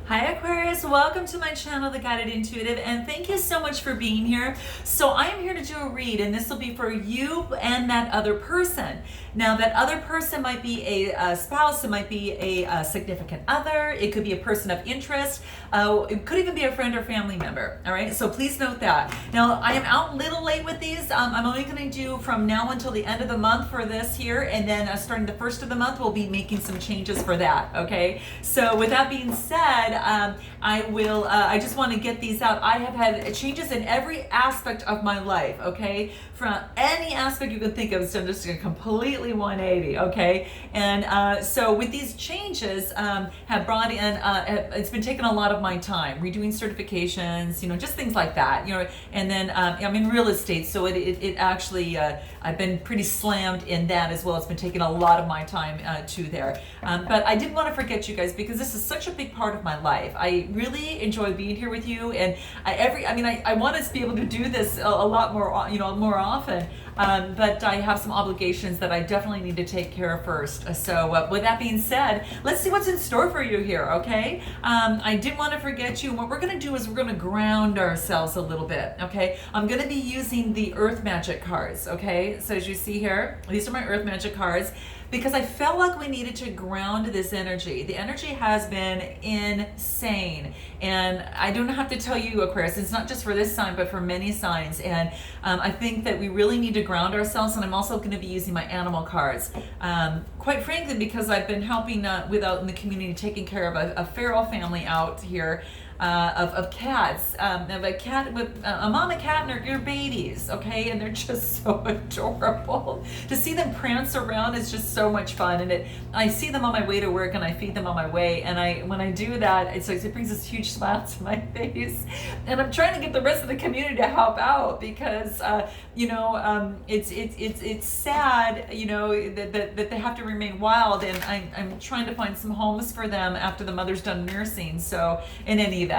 Hi Aquarius, welcome to my channel, The Guided Intuitive, and thank you so much for being here. So I am here to do a read, and this will be for you and that other person. Now that other person might be a spouse, it might be a significant other, it could be a person of interest, it could even be a friend or family member, all right? So please note that. Now I am out a little late with these. I'm only going to do from now until the end of the month for this here, and then starting the first of the month, we'll be making some changes for that, okay? So with that being said, I just want to get these out. I have had changes in every aspect of my life, okay? From any aspect you can think of, so I'm just a completely 180, okay? And so with these changes, have brought in, it's been taking a lot of my time, redoing certifications, just things like that, and then I'm in real estate, so it actually, I've been pretty slammed in that as well. It's been taking a lot of my time to there. But I didn't want to forget you guys because this is such a big part of my life. I really enjoy being here with you, and I want to be able to do this a lot more, more often. But I have some obligations that I definitely need to take care of first. So with that being said, let's see what's in store for you here, okay? I didn't want to forget you. And what we're going to do is we're going to ground ourselves a little bit, okay? I'm going to be using the Earth Magic cards, okay? So as you see here, these are my Earth Magic cards, because I felt like we needed to ground this energy. The energy has been insane. And I don't have to tell you, Aquarius, it's not just for this sign, but for many signs. And I think that we really need to ground ourselves. And I'm also going to be using my animal cards. Quite frankly, because I've been helping out in the community, taking care of a feral family out here. Of cats, of a cat with a mama cat and her babies, okay, and they're just so adorable. To see them prance around is just so much fun, and I see them on my way to work, and I feed them on my way, and when I do that, it brings this huge smile to my face, and I'm trying to get the rest of the community to help out because it's sad, that they have to remain wild, and I'm trying to find some homes for them after the mother's done nursing. So in any event,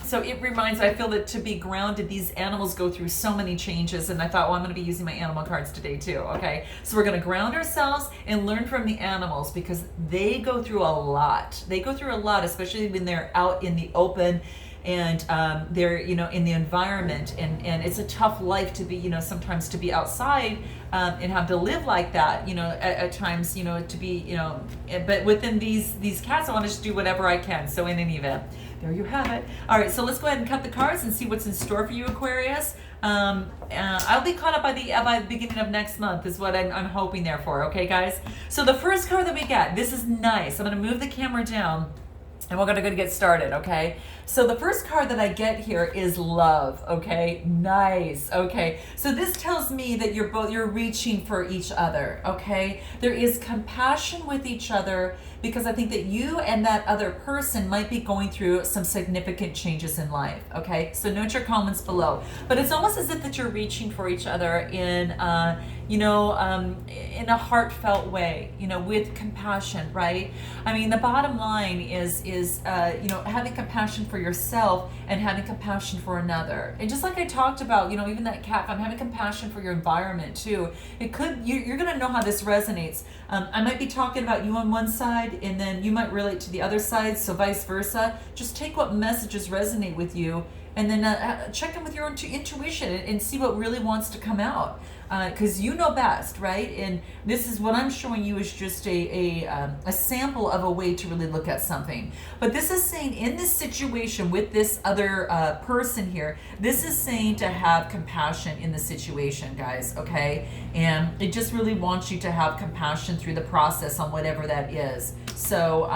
so it reminds me, I feel that to be grounded, these animals go through so many changes, and I thought, well, I'm going to be using my animal cards today too, okay? So we're going to ground ourselves and learn from the animals because they go through a lot. They go through a lot, especially when they're out in the open and they're in the environment, and it's a tough life to be sometimes to be outside and have to live like that at times to be but within these cats I want to just do whatever I can. So in any event, there you have it. All right, so let's go ahead and cut the cards and see what's in store for you, Aquarius. I'll be caught up by the beginning of next month is what I'm hoping there for, okay guys? So the first card that we got, this is nice. I'm going to move the camera down and we're going to get started, okay? So the first card that I get here is love, okay? Nice, okay? So this tells me that you're reaching for each other, okay? There is compassion with each other because I think that you and that other person might be going through some significant changes in life, okay? So note your comments below. But it's almost as if that you're reaching for each other in a heartfelt way, with compassion, right? I mean, the bottom line is having compassion for yourself and having compassion for another. And just like I talked about, even that cat, I'm having compassion for your environment too. You're going to know how this resonates. I might be talking about you on one side and then you might relate to the other side, so vice versa. Just take what messages resonate with you and then check in with your own intuition and see what really wants to come out. Because you know best, right? And this is what I'm showing you is just a sample of a way to really look at something. But this is saying in this situation with this other person here, this is saying to have compassion in the situation, guys, okay? And it just really wants you to have compassion through the process on whatever that is. So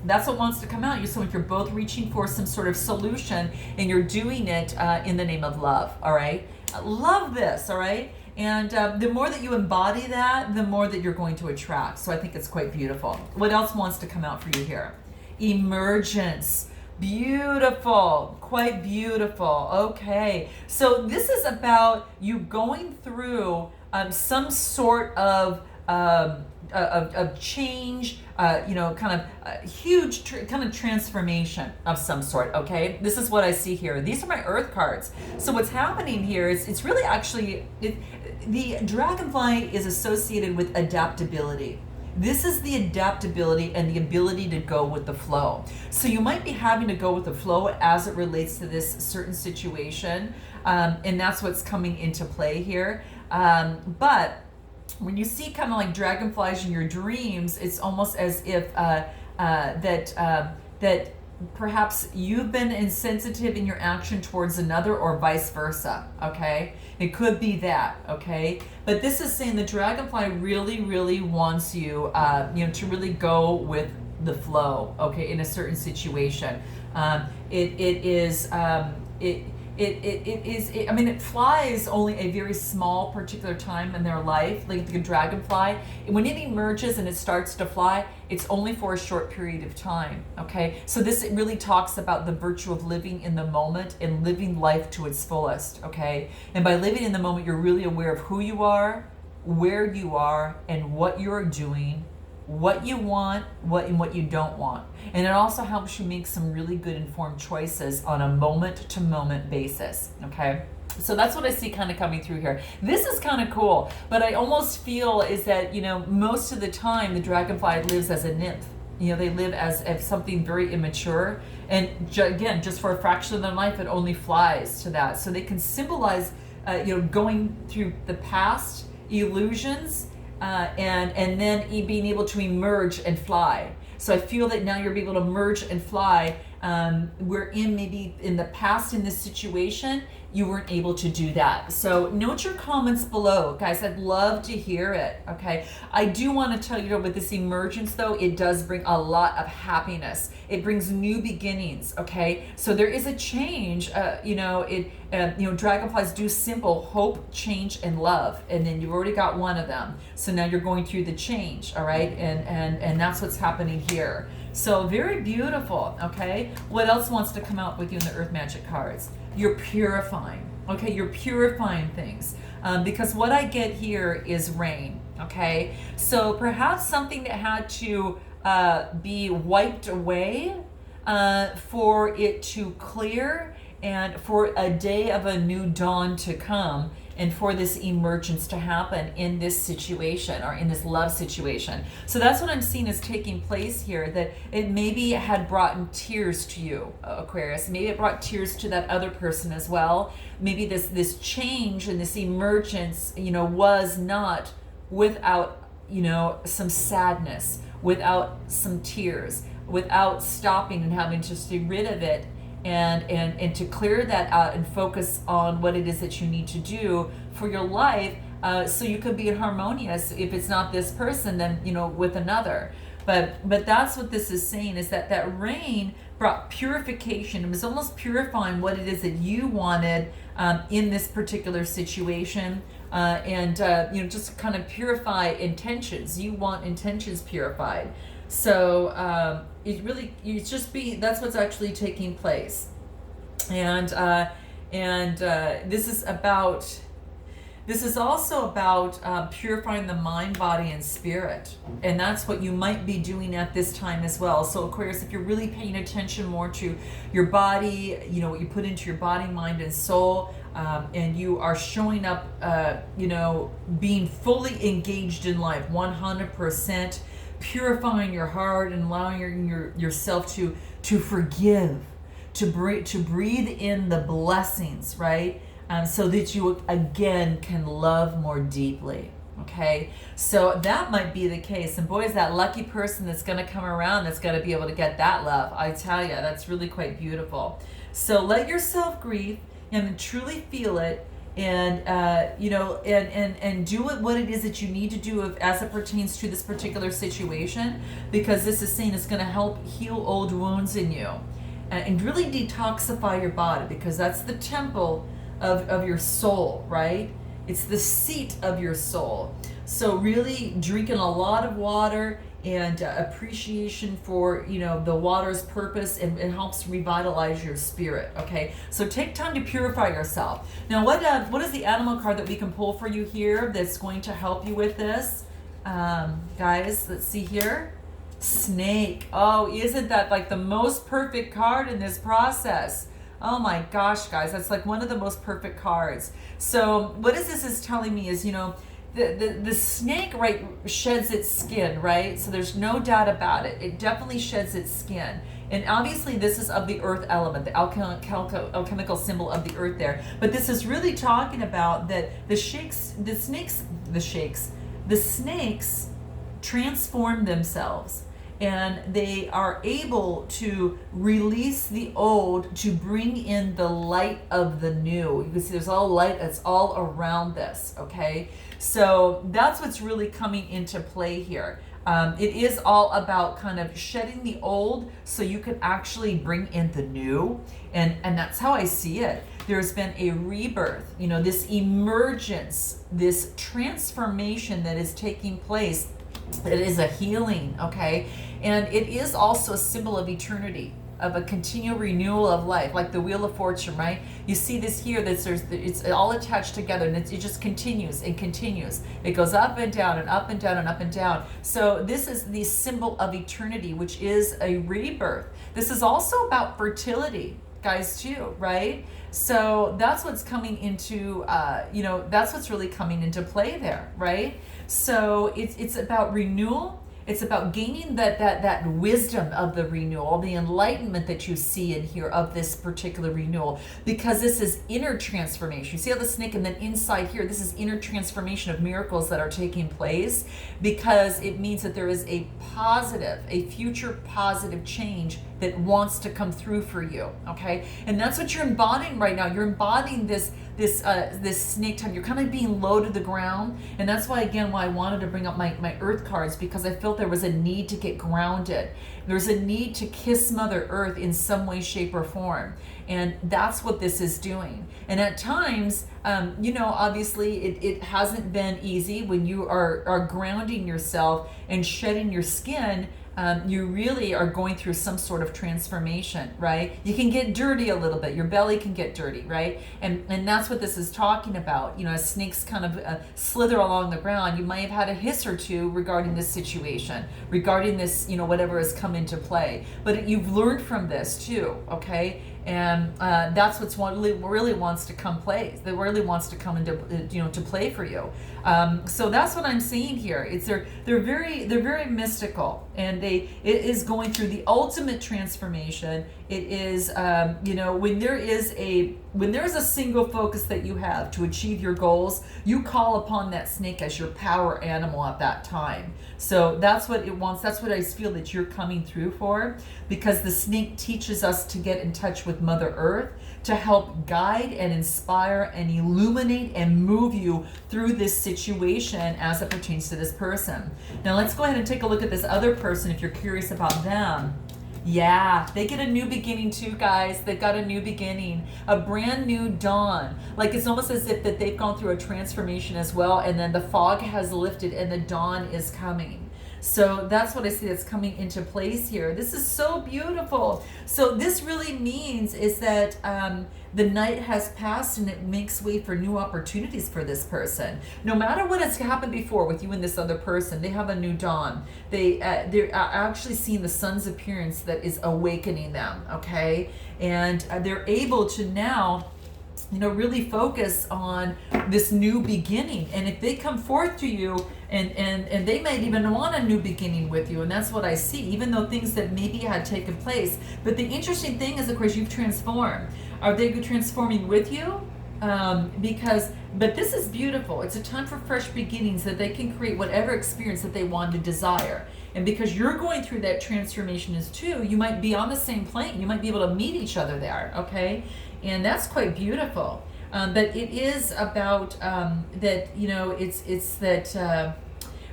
that's what wants to come out. So if you're both reaching for some sort of solution and you're doing it in the name of love, all right? Love this, all right? And the more that you embody that, the more that you're going to attract. So I think it's quite beautiful. What else wants to come out for you here? Emergence. Beautiful. Quite beautiful. Okay. So this is about you going through some sort of change, kind of a huge kind of transformation of some sort, okay? This is what I see here. These are my Earth cards. So what's happening here is it's really actually, the dragonfly is associated with adaptability. This is the adaptability and the ability to go with the flow. So you might be having to go with the flow as it relates to this certain situation, and that's what's coming into play here. But when you see kind of like dragonflies in your dreams, it's almost as if that perhaps you've been insensitive in your action towards another, or vice versa. Okay, it could be that. Okay, but this is saying the dragonfly really wants you, to really go with the flow. Okay, in a certain situation, it flies only a very small particular time in their life. Like the dragonfly, when it emerges and it starts to fly, it's only for a short period of time. Okay, so this really talks about the virtue of living in the moment and living life to its fullest. Okay, and by living in the moment, you're really aware of who you are, where you are, and what you're doing, what you want, what you don't want. And it also helps you make some really good informed choices on a moment-to-moment basis. Okay, so that's what I see kind of coming through here. This is kind of cool, but I almost feel is that, most of the time the dragonfly lives as a nymph. They live as something very immature, and again, just for a fraction of their life, it only flies to that. So they can symbolize, going through the past illusions, and then being able to emerge and fly. So I feel that now you're able to merge and fly. We're maybe in the past in this situation, you weren't able to do that. So note your comments below, guys. I'd love to hear it. Okay, I do want to tell you with this emergence though, it does bring a lot of happiness. It brings new beginnings. Okay, so there is a change. Dragonflies do symbol hope, change, and love, and then you've already got one of them. So now you're going through the change. All right, and that's what's happening here. So very beautiful. Okay, what else wants to come out with you in the Earth Magic cards? You're purifying. Okay, you're purifying things, because what I get here is rain. Okay, so perhaps something that had to be wiped away for it to clear, and for a day of a new dawn to come, and for this emergence to happen in this situation, or in this love situation. So that's what I'm seeing is taking place here, that it maybe had brought tears to you, Aquarius. Maybe it brought tears to that other person as well. Maybe this change and this emergence, was not without, some sadness, without some tears, without stopping and having to stay rid of it, and to clear that out and focus on what it is that you need to do for your life, so you could be harmonious. If it's not this person, then with another. But that's what this is saying, is that rain brought purification. It was almost purifying what it is that you wanted in this particular situation, and just kind of purify intentions. You want intentions purified. So that's what's actually taking place. And this is also about purifying the mind, body, and spirit. And that's what you might be doing at this time as well. So Aquarius, if you're really paying attention more to your body, what you put into your body, mind, and soul, and you are showing up, being fully engaged in life, 100%, purifying your heart and allowing yourself to forgive, to breathe in the blessings, right? So that you again can love more deeply. Okay, so that might be the case, and boy, is that lucky person that's going to come around that's going to be able to get that love. I tell you, that's really quite beautiful. So let yourself grieve and truly feel it, and and do what it is that you need to do as it pertains to this particular situation, because this is saying it's going to help heal old wounds in you, and really detoxify your body, because that's the temple of your soul, right? It's the seat of your soul. So really drinking a lot of water and appreciation for the water's purpose, and it helps revitalize your spirit. Okay, so take time to purify yourself. Now what is the animal card that we can pull for you here that's going to help you with this, guys? Let's see here. Snake. Oh, isn't that like the most perfect card in this process? Oh my gosh, guys, that's like one of the most perfect cards. So what this is telling me is, the snake, right, sheds its skin, right? So there's no doubt about it. It definitely sheds its skin. And obviously this is of the earth element, the alchemical symbol of the earth there. But this is really talking about that the snakes transform themselves, and they are able to release the old to bring in the light of the new. You can see there's all light that's all around this, okay? So that's what's really coming into play here. It is all about kind of shedding the old so you can actually bring in the new. And that's how I see it. There's been a rebirth, you know, this emergence, this transformation that is taking place. It is a healing, okay? And it is also a symbol of eternity, of a continual renewal of life, like the Wheel of Fortune, right? You see this here, it's all attached together, and it just continues and continues. It goes up and down and up and down and up and down. So this is the symbol of eternity, which is a rebirth. This is also about fertility, guys, too, right? So that's what's coming into, that's what's really coming into play there, right? So it's about renewal. It's about gaining that wisdom of the renewal, the enlightenment that you see in here of this particular renewal, because this is inner transformation. You see how the snake, and then inside here, this is inner transformation of miracles that are taking place, because it means that there is a future positive change that wants to come through for you, okay? And that's what you're embodying right now. You're embodying this snake time. You're kind of being low to the ground, and that's why I wanted to bring up my earth cards, because I felt there was a need to get grounded. There's a need to kiss Mother Earth in some way, shape, or form, and that's what this is doing. And at times, obviously it hasn't been easy when you are grounding yourself and shedding your skin. You really are going through some sort of transformation, right? You can get dirty a little bit. Your belly can get dirty, right? And that's what this is talking about. You know, as snakes kind of slither along the ground, you might have had a hiss or two regarding this situation, regarding this, whatever has come into play. But you've learned from this too, okay? And that's what's really wants to come play. That really wants to come into to play for you. So that's what I'm seeing here. They're very mystical, and it is going through the ultimate transformation. It is when there is a single focus that you have to achieve your goals, you call upon that snake as your power animal at that time. So that's what it wants. That's what I feel that you're coming through for, because the snake teaches us to get in touch with Mother Earth to help guide and inspire and illuminate and move you through this situation as it pertains to this person. Now let's go ahead and take a look at this other person if you're curious about them. Yeah, they get a new beginning too, guys. They've got a new beginning, a brand new dawn. Like it's almost as if that they've gone through a transformation as well, and then the fog has lifted and the dawn is coming. So that's what I see that's coming into place here. This is so beautiful. So this really means is that the night has passed, and it makes way for new opportunities for this person. No matter what has happened before with you and this other person, they have a new dawn. They're actually seeing the sun's appearance that is awakening them, okay? And they're able to now really focus on this new beginning. And if they come forth to you, and they might even want a new beginning with you, and that's what I see, even though things that maybe had taken place. But the interesting thing is, of course, you've transformed. Are they transforming with you? But this is beautiful. It's a time for fresh beginnings, that they can create whatever experience that they want to desire. And because you're going through that transformation as too, you might be on the same plane. You might be able to meet each other there, okay? And that's quite beautiful. But it is about that, it's that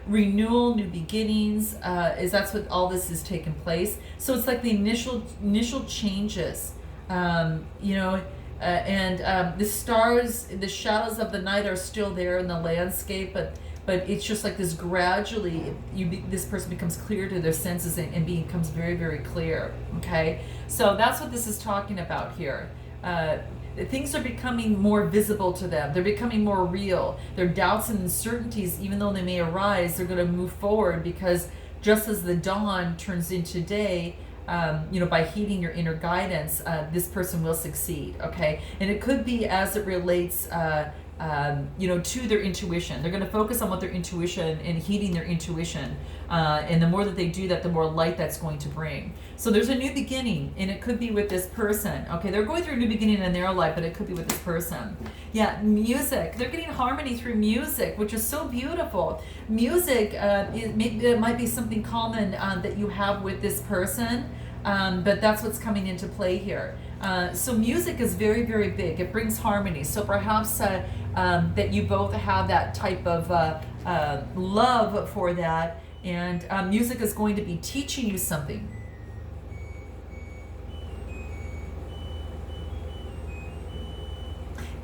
renewal, new beginnings, that's what all this is taking place. So it's like the initial changes, and the stars, the shadows of the night are still there in the landscape, but it's just like this gradually, this person becomes clear to their senses and becomes very, very clear, okay? So that's what this is talking about here. Things are becoming more visible to them. They're becoming more real. Their doubts and uncertainties, even though they may arise, they're going to move forward, because just as the dawn turns into day, by heeding your inner guidance, this person will succeed, okay? And it could be as it relates to their intuition. They're going to focus on what their intuition and heeding their intuition. And the more that they do that, the more light that's going to bring. So there's a new beginning, and it could be with this person. Okay, they're going through a new beginning in their life, but it could be with this person. Yeah, music. They're getting harmony through music, which is so beautiful. Music, it might be something common that you have with this person, but that's what's coming into play here. So music is very, very big. It brings harmony. So perhaps that you both have that type of love for that, and music is going to be teaching you something.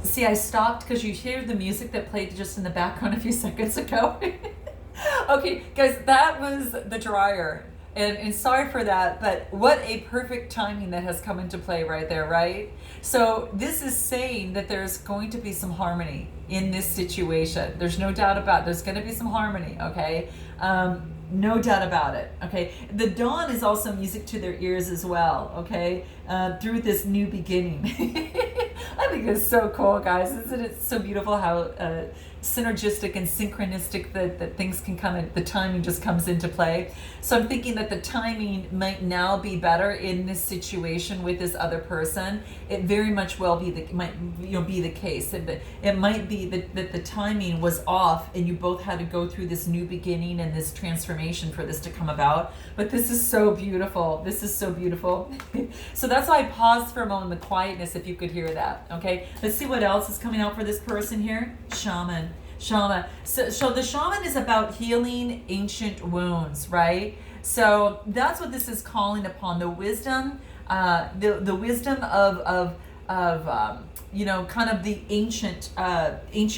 See, I stopped because you hear the music that played just in the background a few seconds ago. Okay, guys, that was the dryer. And sorry for that, but what a perfect timing that has come into play right there, right? So this is saying that there's going to be some harmony in this situation. There's no doubt about it. There's going to be some harmony, okay? No doubt about it, okay? The dawn is also music to their ears as well, okay? Through this new beginning. I think it's so cool, guys. Isn't it so beautiful how synergistic and synchronistic that things can come in, the timing just comes into play. So I'm thinking that the timing might now be better in this situation with this other person. It very much well be the case. It might be that the timing was off and you both had to go through this new beginning and this transformation for this to come about. But this is so beautiful. This is so beautiful. So that's why I paused for a moment, the quietness, if you could hear that. Okay, let's see what else is coming out for this person here. Shaman. So the shaman is about healing ancient wounds, right? So that's what this is calling upon, the wisdom, the wisdom of kind of the ancient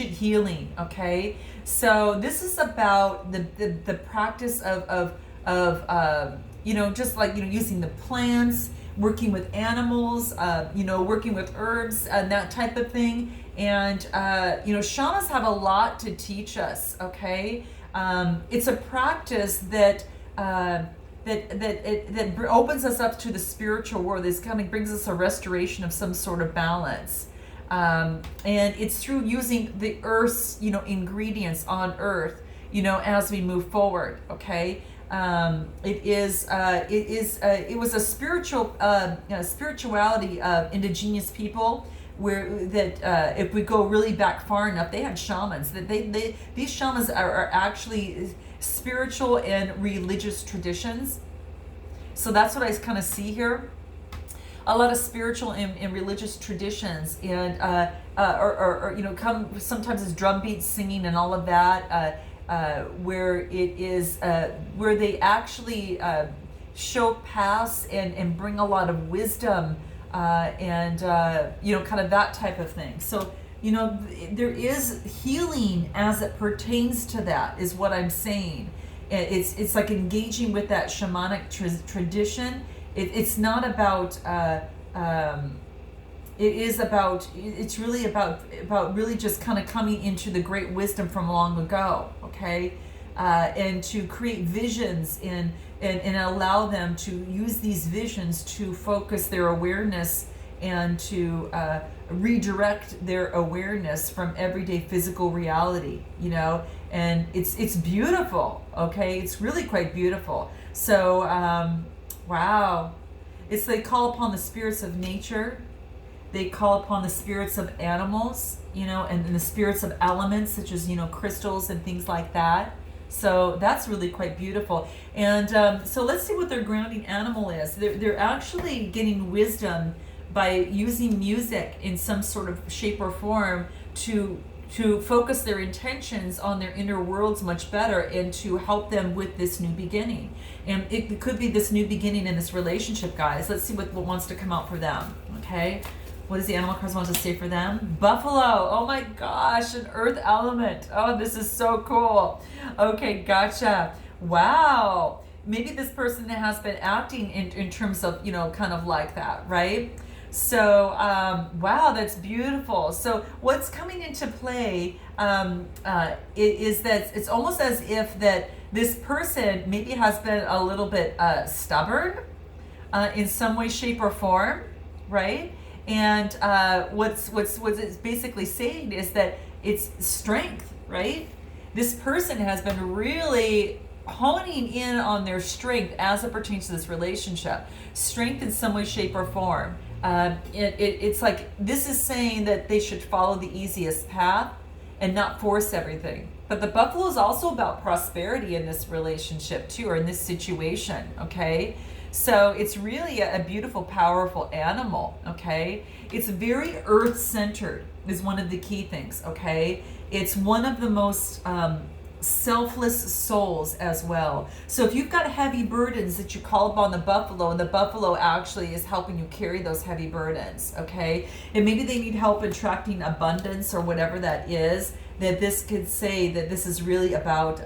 healing. Okay, so this is about the practice of just like using the plants, working with animals, working with herbs and that type of thing. And shamans have a lot to teach us. Okay, it's a practice that opens us up to the spiritual world. This kind of brings us a restoration of some sort of balance, and it's through using the earth's ingredients on earth as we move forward. Okay. It was a spirituality of indigenous people, where that if we go really back far enough, they had shamans. That these shamans are actually spiritual and religious traditions. So that's what I kind of see here. A lot of spiritual and religious traditions, and come sometimes as drum beats, singing, and all of that. Where it is where they actually show paths and bring a lot of wisdom and kind of that type of thing. So there is healing as it pertains to that, is what I'm saying. It's like engaging with that shamanic tradition. It's not about it's really about really just kind of coming into the great wisdom from long ago, okay? And to create visions and allow them to use these visions to focus their awareness and to redirect their awareness from everyday physical reality, and it's beautiful, okay? It's really quite beautiful. So, wow. It's they call upon the spirits of nature. They call upon the spirits of animals, and the spirits of elements such as, crystals and things like that. So that's really quite beautiful. And so let's see what their grounding animal is. They're actually getting wisdom by using music in some sort of shape or form to focus their intentions on their inner worlds much better and to help them with this new beginning. And it could be this new beginning in this relationship, guys. Let's see what wants to come out for them, okay? What does the animal cards want to say for them? Buffalo. Oh my gosh, an earth element. Oh, this is so cool. Okay, gotcha. Wow. Maybe this person has been acting in terms of, kind of like that, right? So, wow, that's beautiful. So what's coming into play is that it's almost as if that this person maybe has been a little bit stubborn in some way, shape, or form, right? And what's it's basically saying is that it's strength, right? This person has been really honing in on their strength as it pertains to this relationship. Strength in some way, shape, or form. It's like this is saying that they should follow the easiest path and not force everything. But the buffalo is also about prosperity in this relationship too, or in this situation, okay? So it's really a beautiful, powerful animal, okay? It's very earth-centered is one of the key things, okay? It's one of the most selfless souls as well. So if you've got heavy burdens that you call upon the buffalo, and the buffalo actually is helping you carry those heavy burdens, okay? And maybe they need help attracting abundance or whatever that is, that this could say that this is really about,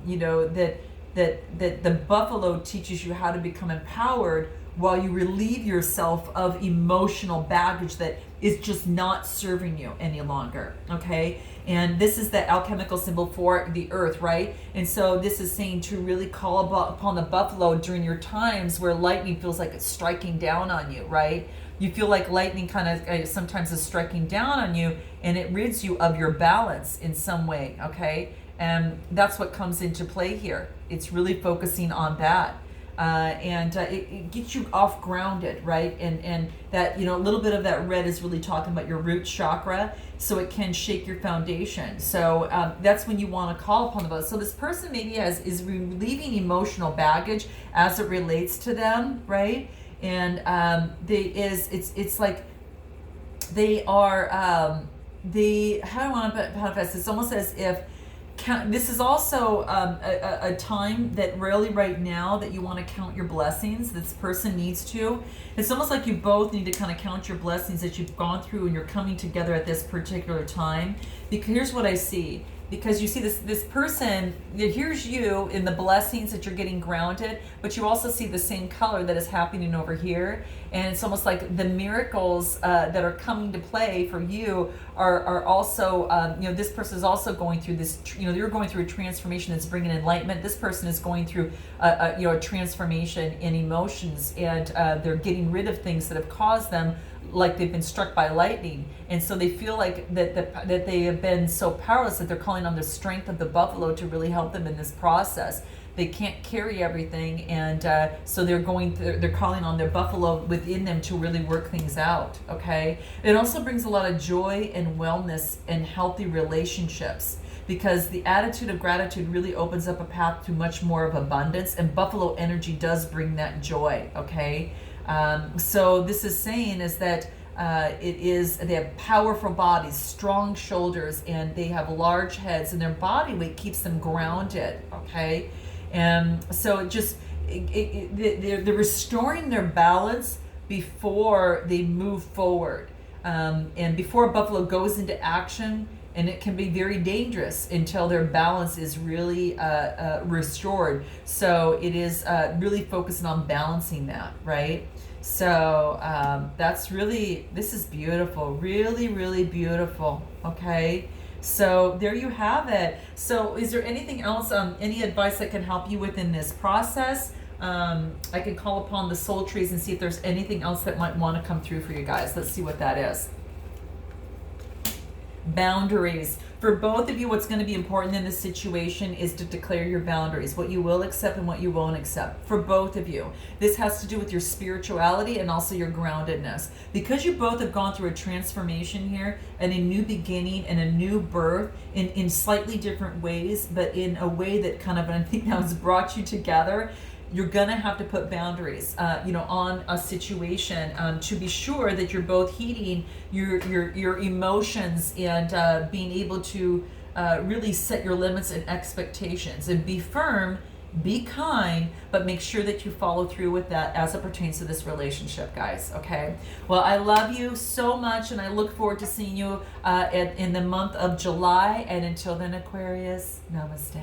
you know, that the buffalo teaches you how to become empowered while you relieve yourself of emotional baggage that is just not serving you any longer, okay? And this is the alchemical symbol for the earth, right? And so this is saying to really call upon the buffalo during your times where lightning feels like it's striking down on you, right? You feel like lightning kind of sometimes is striking down on you, and it rids you of your balance in some way, okay? And that's what comes into play here. It's really focusing on that. It gets you off grounded, right? And that, you know, a little bit of that red is really talking about your root chakra, so it can shake your foundation. So that's when you want to call upon the buffalo. So this person maybe is relieving emotional baggage as it relates to them, right? And it's like they are how do I want to put this? It's almost as if this is also a time that really right now that you want to count your blessings. This person needs to. It's almost like you both need to kind of count your blessings that you've gone through and you're coming together at this particular time. Because here's what I see. Because you see this person, here's you in the blessings that you're getting grounded, but you also see the same color that is happening over here. And it's almost like the miracles that are coming to play for you are also, you know, this person is also going through this, you know, you're going through a transformation that's bringing enlightenment. This person is going through, you know, a transformation in emotions, and they're getting rid of things that have caused them like they've been struck by lightning, and so they feel like that they have been so powerless that they're calling on the strength of the buffalo to really help them in this process. They can't carry everything, and so they're calling on their buffalo within them to really work things out. Okay, it also brings a lot of joy and wellness and healthy relationships, because the attitude of gratitude really opens up a path to much more of abundance, and buffalo energy does bring that joy. Okay. So this is saying is that they have powerful bodies, strong shoulders, and they have large heads, and their body weight keeps them grounded, okay? And so they're restoring their balance before they move forward. And before a buffalo goes into action, and it can be very dangerous until their balance is really restored. So it is really focusing on balancing that, right? So this is beautiful, really, really beautiful, okay? So there you have it. So is there anything else, any advice that can help you within this process? I can call upon the soul trees and see if there's anything else that might want to come through for you guys. Let's see what that is. Boundaries. For both of you, what's going to be important in this situation is to declare your boundaries, what you will accept and what you won't accept. For both of you, this has to do with your spirituality and also your groundedness. Because you both have gone through a transformation here and a new beginning and a new birth in slightly different ways, but in a way that kind of, I think, has brought you together. You're gonna have to put boundaries, on a situation to be sure that you're both heeding your emotions and being able to really set your limits and expectations, and be firm, be kind, but make sure that you follow through with that as it pertains to this relationship, guys. Okay. Well, I love you so much, and I look forward to seeing you in the month of July. And until then, Aquarius, namaste.